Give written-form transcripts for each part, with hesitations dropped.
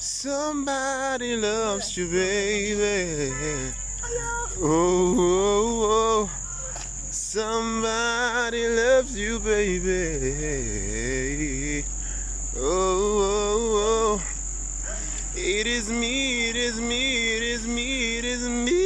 Somebody loves you, baby. Oh, oh, oh. Somebody loves you, baby. Oh, oh, oh. It is me, it is me, it is me, it is me.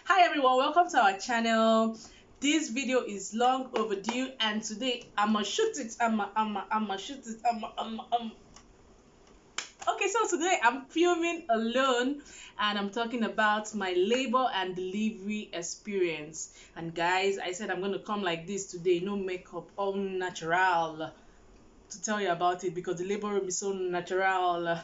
Hi everyone, welcome to our channel. This video is long overdue and today I'ma shoot it. I'ma shoot it. Okay, so today I'm filming alone and I'm talking about my labor and delivery experience. And guys, I said I'm gonna come like this today, no makeup, all natural, to tell you about it because the labor room is so natural.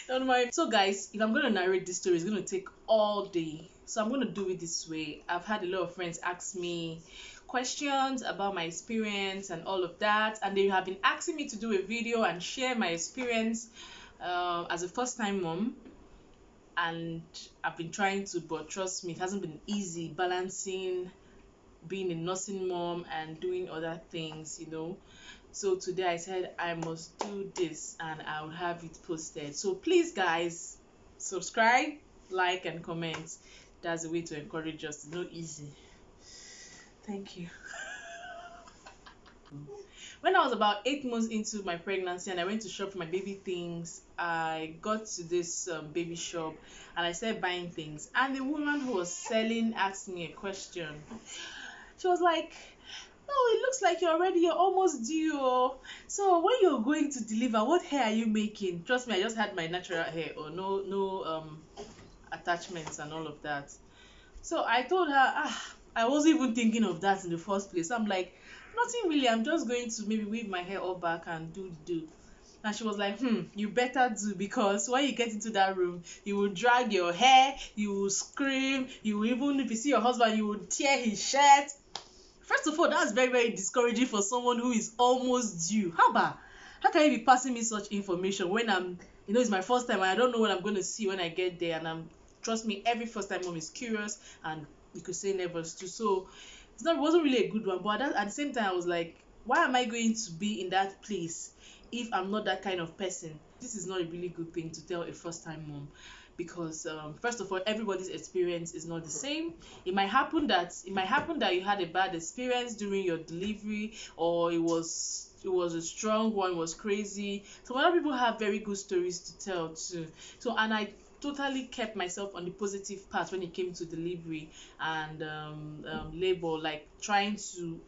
Don't mind. So guys, if I'm going to narrate this story, it's going to take all day, so I'm going to do it this way. I've had a lot of friends ask me questions about my experience and all of that, and they have been asking me to do a video and share my experience as a first time mom. And I've been trying to, but trust me, it hasn't been easy balancing being a nursing mom and doing other things. So today I said I must do this and I'll have it posted. So please guys, subscribe, like and comment. That's the way to encourage us. It's not easy. Thank you. When I was about 8 months into my pregnancy and I went to shop for my baby things, I got to this baby shop and I started buying things. And the woman who was selling asked me a question. She was like, "Oh, it looks like you're almost due. Oh. So when you're going to deliver, what hair are you making?" Trust me, I just had my natural hair, or no attachments and all of that. So I told her, I wasn't even thinking of that in the first place. I'm like, nothing really. I'm just going to maybe weave my hair all back and do. And she was like, you better do, because when you get into that room, you will drag your hair, you will scream, you will, even if you see your husband, you will tear his shirt. First of all, that's very, very discouraging for someone who is almost due. How can you be passing me such information when it's my first time and I don't know what I'm going to see when I get there, and trust me, every first time mom is curious and you could say nervous too. So it wasn't really a good one. But at the same time, I was like, why am I going to be in that place if I'm not that kind of person? This is not a really good thing to tell a first time mom, because first of all, everybody's experience is not the same. It might happen that you had a bad experience during your delivery, or it was a strong one, was crazy. Some other people have very good stories to tell too. So, and I totally kept myself on the positive path when it came to delivery and labor, like trying to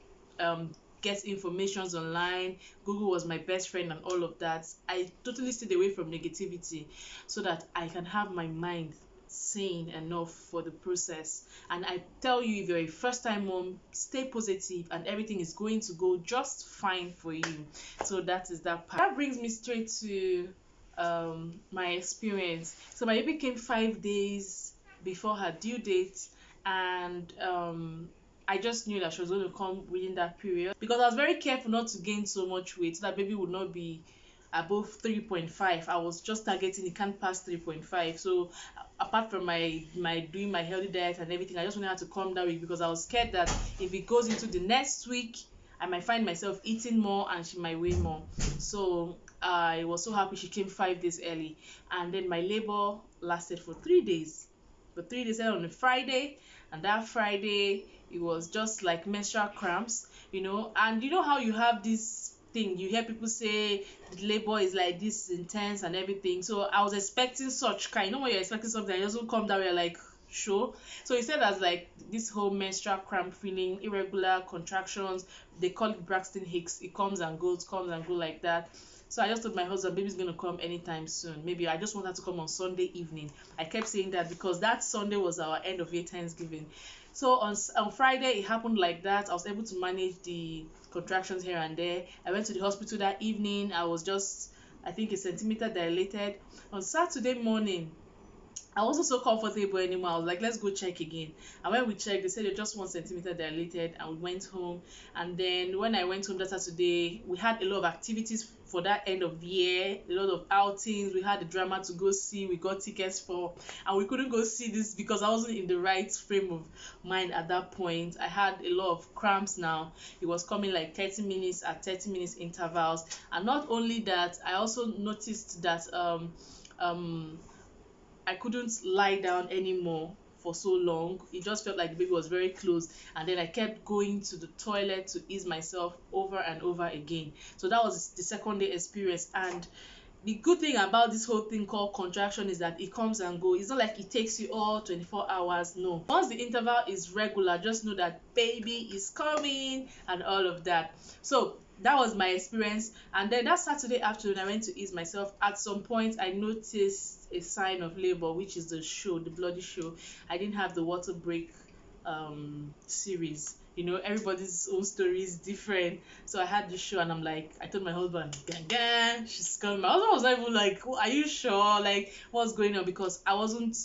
get informations online. Google was my best friend and all of that. I totally stayed away from negativity so that I can have my mind sane enough for the process. And I tell you, if you're a first time mom, stay positive and everything is going to go just fine for you. So that is that part. That brings me straight to my experience. So my baby came 5 days before her due date, and I just knew that she was going to come within that period, because I was very careful not to gain so much weight so that baby would not be above 3.5. I was just targeting it can't pass 3.5. So apart from my doing my healthy diet and everything, I just wanted her to come that week, because I was scared that if it goes into the next week, I might find myself eating more and she might weigh more. So I was so happy she came 5 days early. And then my labor lasted for 3 days. But 3 days on a Friday, and that Friday it was just like menstrual cramps, and you know how you have this thing, you hear people say the labor is like this intense and everything. So I was expecting such kind, when you're expecting something and it doesn't come that way, like, sure. So instead as like this whole menstrual cramp feeling, irregular contractions, they call it Braxton Hicks, it comes and goes like that. So I just told my husband, baby's gonna come anytime soon. Maybe I just want her to come on Sunday evening. I kept saying that because that Sunday was our end of year Thanksgiving. So on Friday it happened like that. I was able to manage the contractions here and there. I went to the hospital that evening. I was just, I think, a centimeter dilated. On Saturday morning, I wasn't so comfortable anymore. I was like, let's go check again. And when we checked, they said you're just 1 centimeter dilated, and we went home. And then when I went home that Saturday, we had a lot of activities for that end of the year, a lot of outings. We had the drama to go see, we got tickets for, and we couldn't go see this because I wasn't in the right frame of mind at that point. I had a lot of cramps now. It was coming like 30 minutes at 30 minutes intervals. And not only that, I also noticed that I couldn't lie down anymore for so long. It just felt like the baby was very close, and then I kept going to the toilet to ease myself over and over again. So that was the second day experience. And the good thing about this whole thing called contraction is that it comes and goes. It's not like it takes you all 24 hours. No, once the interval is regular, just know that baby is coming and all of that. So that was my experience. And then that Saturday afternoon, I went to ease myself. At some point I noticed a sign of labor, which is the bloody show. I didn't have the water break series. Everybody's own story is different. So I had the show, and I'm like, I told my husband, gang, she's coming. My husband was not even like, are you sure, like, what's going on? Because I wasn't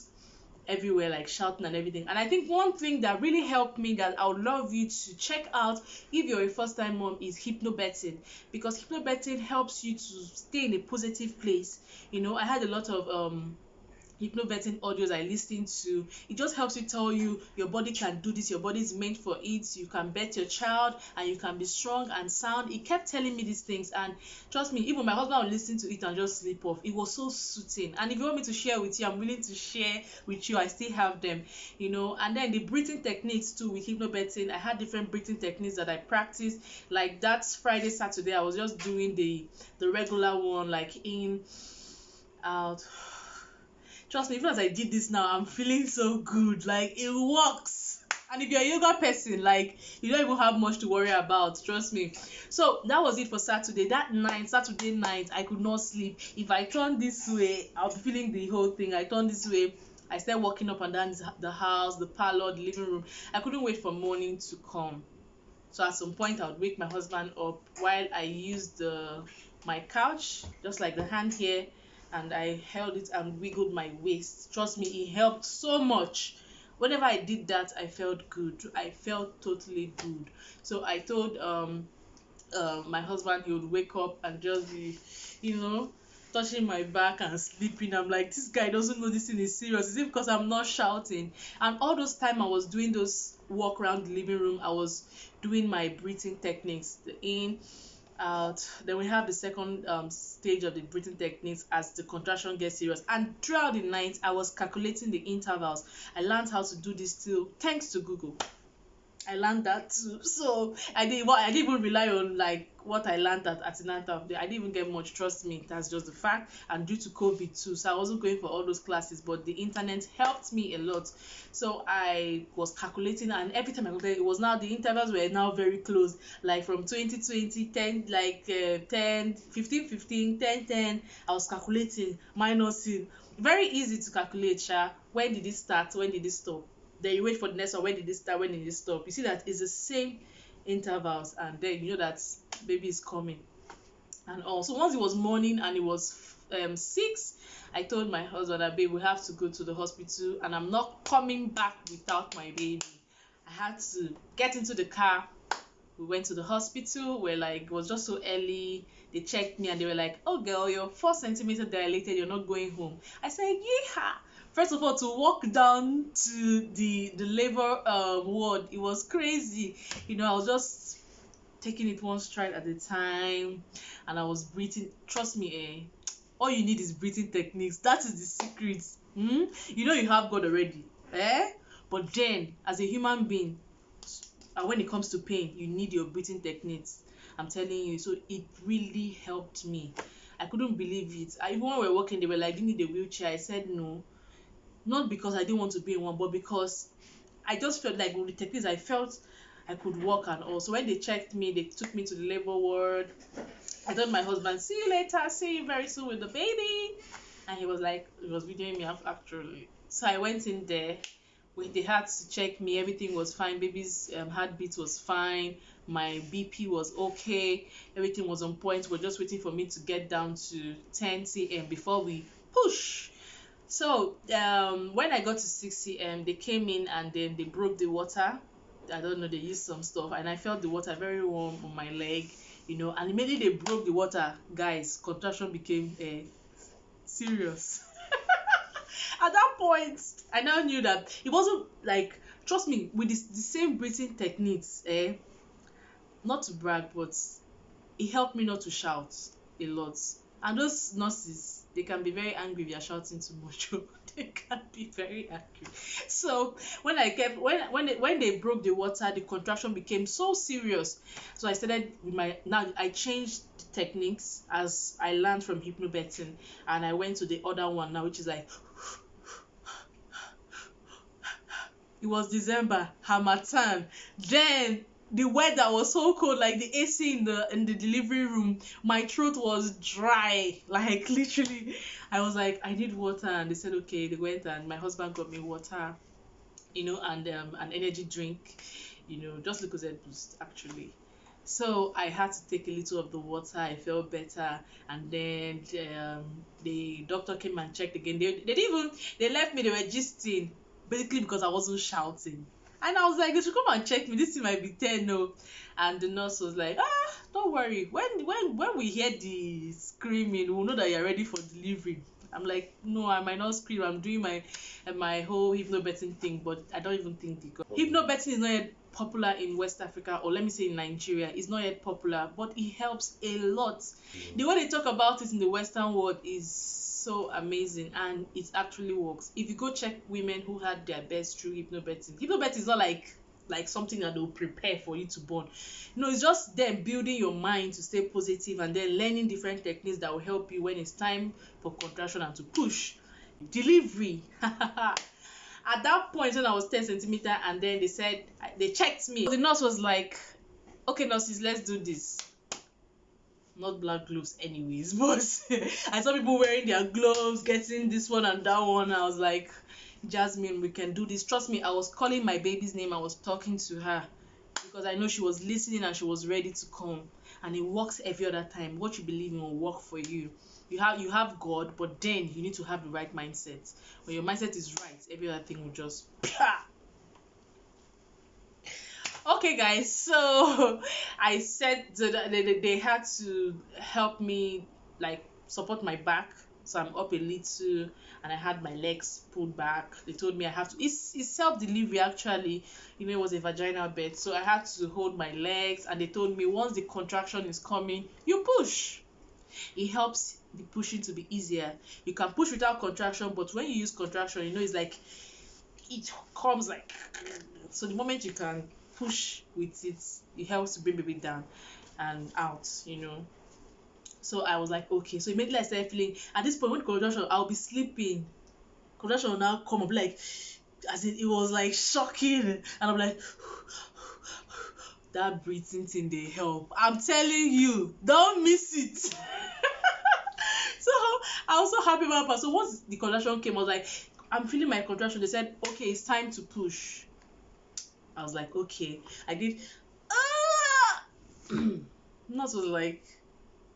everywhere like shouting and everything. And I think one thing that really helped me, that I would love you to check out if you're a first time mom, is hypnobirthing. Because hypnobirthing helps you to stay in a positive place. I had a lot of hypnobirthing audios I listened to. It just helps you tell you your body can do this, your body is meant for it, you can birth your child and you can be strong and sound. It kept telling me these things, and trust me, even my husband would listen to it and just sleep off. It was so soothing. And if you want me to share with you, I'm willing to share with you. I still have them. And then the breathing techniques too with hypnobirthing. I had different breathing techniques that I practiced. Like that Friday, Saturday, I was just doing the regular one, like in, out. Trust me, even as I did this now, I'm feeling so good. Like, it works. And if you're a yoga person, like, you don't even have much to worry about. Trust me. So that was it for Saturday. Saturday night, I could not sleep. If I turn this way, I'll be feeling the whole thing. I turn this way, I started walking up and down the house, the parlor, the living room. I couldn't wait for morning to come. So at some point, I would wake my husband up while I used my couch, just like the hand here, and I held it and wiggled my waist. Trust me, it helped so much. Whenever I did that, I felt good. I felt totally good. So I told my husband he would wake up and just be, touching my back and sleeping. I'm like, this guy doesn't know this thing is serious. Is it because I'm not shouting? And all those time I was doing those walk around the living room, I was doing my breathing techniques, the in, out. Then we have the second stage of the breathing techniques as the contraction gets serious. And throughout the night, I was calculating the intervals. I learned how to do this too, thanks to Google. I learned that too. So I didn't even rely on like what I learned at antenatal. I didn't even get much, trust me. That's just the fact. And due to COVID too, so I wasn't going for all those classes, but the internet helped me a lot. So I was calculating, and every time I go there, it was now the intervals were now very close. Like from 2020, 10, like 10, 15, 15, 10, 10. I was calculating, minusing. Very easy to calculate, Sha. When did it start? When did it stop? Then you wait for the next one. When did it start? When did it stop? You see that it's the same intervals, and then you know that baby is coming. And also, once it was morning and it was 6, I told my husband that, babe, we have to go to the hospital, and I'm not coming back without my baby. I had to get into the car. We went to the hospital. We're like, it was just so early. They checked me and they were like, oh girl, you're 4 centimeters dilated, you're not going home. I said, yeah. First of all, to walk down to the labor ward, it was crazy. You know, I was just taking it one stride at a time, and I was breathing. Trust me, all you need is breathing techniques. That is the secret. You know you have God already, but then as a human being, and when it comes to pain, you need your breathing techniques. I'm telling you. So it really helped me. I couldn't believe it. Even when we were walking, they were like, you need a wheelchair. I said no, not because I didn't want to be in one, but because I just felt like with the techniques, I felt I could walk and all. So when they checked me, they took me to the labor ward. I told my husband, see you later, see you very soon with the baby. And he was like, he was videoing me actually. So I went in there. They had to check me. Everything was fine. Baby's heartbeat was fine. My BP was okay. Everything was on point. We're just waiting for me to get down to 10 cm before we push. So when I got to 6 cm, they came in and then they broke the water. I don't know, they used some stuff, and I felt the water very warm on my leg, you know, and immediately they broke the water, guys, contraction became serious. At that point, I now knew that it wasn't like, trust me, with the same breathing techniques, not to brag, but it helped me not to shout a lot. And those nurses, they can be very angry if you're shouting too much. They can be very angry. So when they broke the water, the contraction became so serious. So I started with I changed the techniques as I learned from hypnobirthing, and I went to the other one now, which is like, it was December, Hamatan. Then the weather was so cold, like the AC in the delivery room, my throat was dry, like literally. I was like, I need water, and they said okay. They went and my husband got me water, you know, and an energy drink, you know, just Lucozade Boost actually. So I had to take a little of the water. I felt better, and then the doctor came and checked again. They left me. They were gisting, basically because I wasn't shouting. And I was like, they should come and check me. This thing might be 10, no. And the nurse was like, don't worry. When we hear the screaming, we'll know that you're ready for delivery. I'm like, no, I might not scream. I'm doing my whole hypnobirthing thing, but I don't even think because hypnobirthing is not yet popular in West Africa, or let me say in Nigeria. It's not yet popular, but it helps a lot. The way they talk about it in the Western world is so amazing, and it actually works. If you go check women who had their births through hypnobirthing is not like something that they'll prepare for you to born. No, it's just them building your mind to stay positive, and then learning different techniques that will help you when it's time for contraction and to push delivery. At that point when I was 10 centimeter, and then they checked me, the nurse was like, okay nurses, let's do this. Not black gloves anyways, but I saw people wearing their gloves, getting this one and that one. I was like, Jasmine, we can do this. Trust me, I was calling my baby's name. I was talking to her because I know she was listening and she was ready to come. And it works every other time. What you believe in will work for you. You have God, but then you need to have the right mindset. When your mindset is right, every other thing will just okay guys, so I said that they had to help me, like, support my back, so I'm up a little, and I had my legs pulled back. They told me I have to, it's self-delivery actually, you know, it was a vaginal birth, so I had to hold my legs, and they told me once the contraction is coming, you push. It helps the pushing to be easier. You can push without contraction, but when you use contraction, you know, it's like it comes like, so the moment you can push with it. It helps to bring baby down and out, So I was like, okay. So immediately I started feeling, at this point when contraction, I'll be sleeping. Contraction will now come, I'll be like, as it was like shocking, and I'm like, that breathing thing they help. I'm telling you, don't miss it. So I was so happy about that. So once the contraction came, I was like, I'm feeling my contraction. They said, okay, it's time to push. I was like, okay. I did. Nurse was like,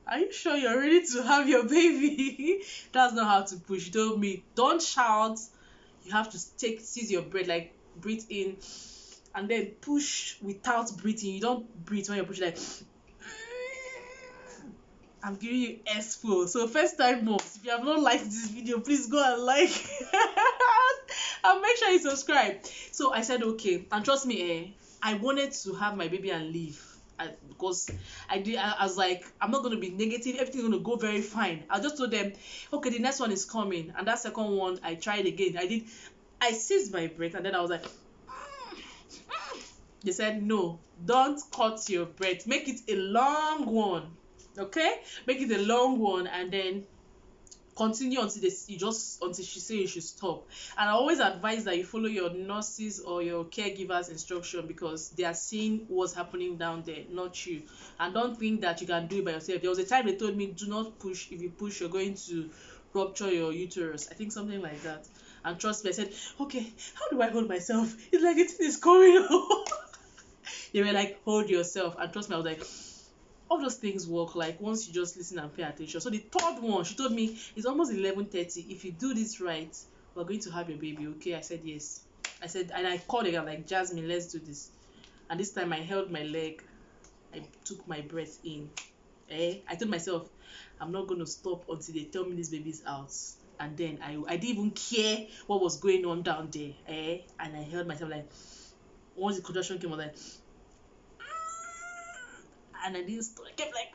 are you sure you're ready to have your baby? That's not how to push. She told me, don't shout. You have to seize your breath, like breathe in and then push without breathing. You don't breathe when you're pushing, like I'm giving you S4. So first time moms, if you have not liked this video, please go and like and make sure you subscribe. So I said okay, and trust me, I wanted to have my baby and leave. Because I was like, I'm not going to be negative, everything's going to go very fine. I just told them, okay, the next one is coming, and that second one I tried again. I seized my breath, and then I was like, they said no, don't cut your breath, make it a long one, okay, make it a long one, and then continue until she say you should stop. And I always advise that you follow your nurses or your caregivers instruction, because they are seeing what's happening down there, not you. And don't think that you can do it by yourself. There was a time they told me, do not push. If you push, you're going to rupture your uterus, I think something like that. And trust me, I said, okay, how do I hold myself? It's like it is coming. They were like, hold yourself. And trust me, I was like, all those things work, like once you just listen and pay attention. So the third one, she told me, it's almost 11:30. If you do this right, we're going to have your baby, okay? I said yes. I said, and I called again, like, Jasmine, let's do this. And this time I held my leg, I took my breath in. I told myself, I'm not going to stop until they tell me this baby's out. And then I didn't even care what was going on down there. And I held myself, like, once the contraction came, I was like, and I didn't stop. I kept like,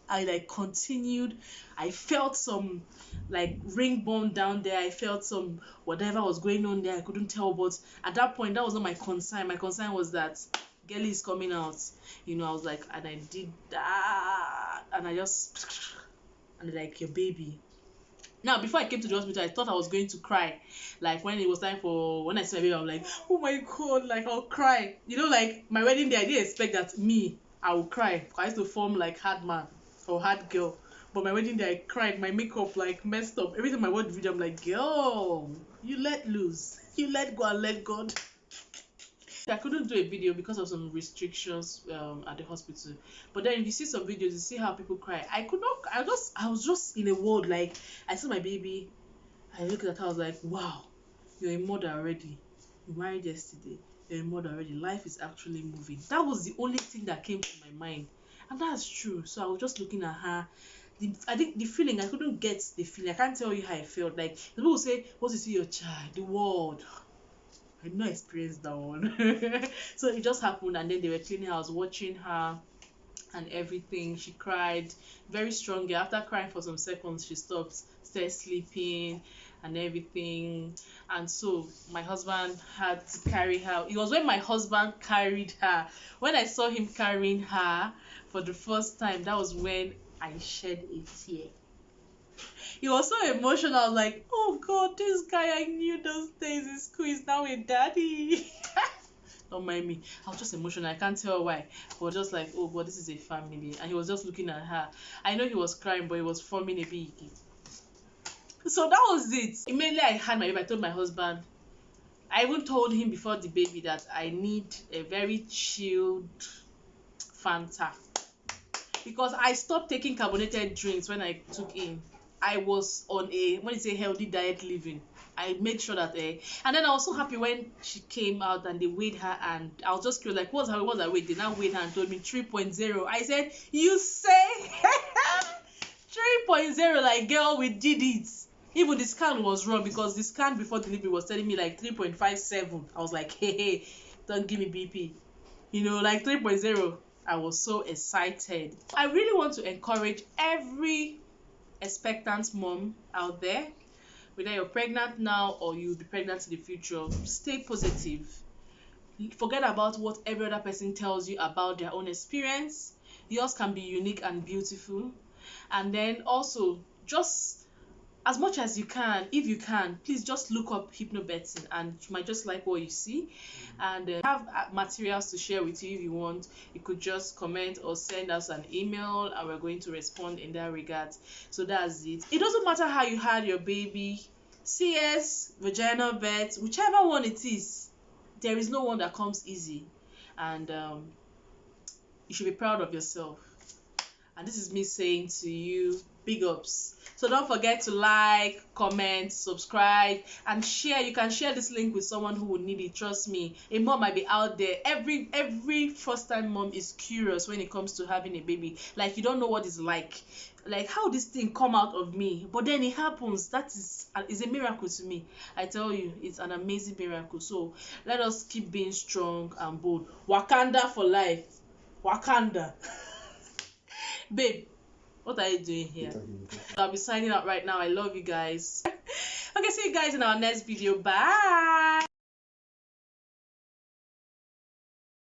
I like continued. I felt some like ring bone down there. I felt some whatever was going on there. I couldn't tell, but at that point, that was not my concern. My concern was that Gelly is coming out. I was like, and I did that, and I just, and like, your baby. Now, before I came to the hospital, I thought I was going to cry. Like, when it was time when I see my baby, I'm like, oh my God, like, I'll cry. Like, my wedding day, I didn't expect that I would cry. I used to form, like, hard man or hard girl. But my wedding day, I cried. My makeup, like, messed up. Every time I watch video, I'm like, girl, you let loose. You let go and let God. I couldn't do a video because of some restrictions at the hospital. But then if you see some videos, you see how people cry. I was just in a world. Like, I saw my baby, I looked at her, I was like, wow, you're a mother already. You married yesterday, you're a mother already. Life is actually moving. That was the only thing that came to my mind. And that's true. So I was just looking at her. I think the feeling, I couldn't get the feeling. I can't tell you how I felt. Like, people will say, once you see your child, the world. I did not experience that one. So it just happened, and then they were cleaning her. I was watching her and everything. She cried very strongly. After crying for some seconds, she stopped, started sleeping and everything. And so my husband had to carry her. It was when my husband carried her. When I saw him carrying her for the first time, that was when I shed a tear. He was so emotional, like, oh God, this guy I knew those days in school is now a daddy. Don't mind me. I was just emotional. I can't tell why. But just like, oh God, this is a family. And he was just looking at her. I know he was crying, but he was forming a big. So that was it. Immediately I had my baby, I told my husband. I even told him before the baby that I need a very chilled Fanta. Because I stopped taking carbonated drinks when I took in. I was on a healthy diet living. I made sure that and then I was so happy when she came out and they weighed her, and I was just curious, like, what's her weight? They now weighed her and told me 3.0. I said, you say 3.0? Like, girl, we did it. Even the scan was wrong, because the scan before delivery was telling me like 3.57. I was like, hey, don't give me BP. Like 3.0. I was so excited. I really want to encourage every expectant mom out there, whether you're pregnant now or you'll be pregnant in the future, stay positive. Forget about what every other person tells you about their own experience. Yours can be unique and beautiful. And then also, just as much as you can, if you can, please just look up hypnobirthing, and you might just like what you see. And have materials to share with you. If you want, you could just comment or send us an email, and we're going to respond in that regard. So that's it. It doesn't matter how you had your baby, CS, vaginal birth, whichever one it is, there is no one that comes easy. And you should be proud of yourself. And this is me saying to you, big ups. So don't forget to like, comment, subscribe, and share. You can share this link with someone who would need it. Trust me, a mom might be out there. Every first time mom is curious when it comes to having a baby. Like, you don't know what it's like how this thing come out of me, but then it happens. That is a miracle to me. I tell you, it's an amazing miracle. So let us keep being strong and bold. Wakanda for life. Wakanda. Babe, what are you doing here? I'll be signing out right now. I love you guys. Okay, see you guys in our next video. Bye.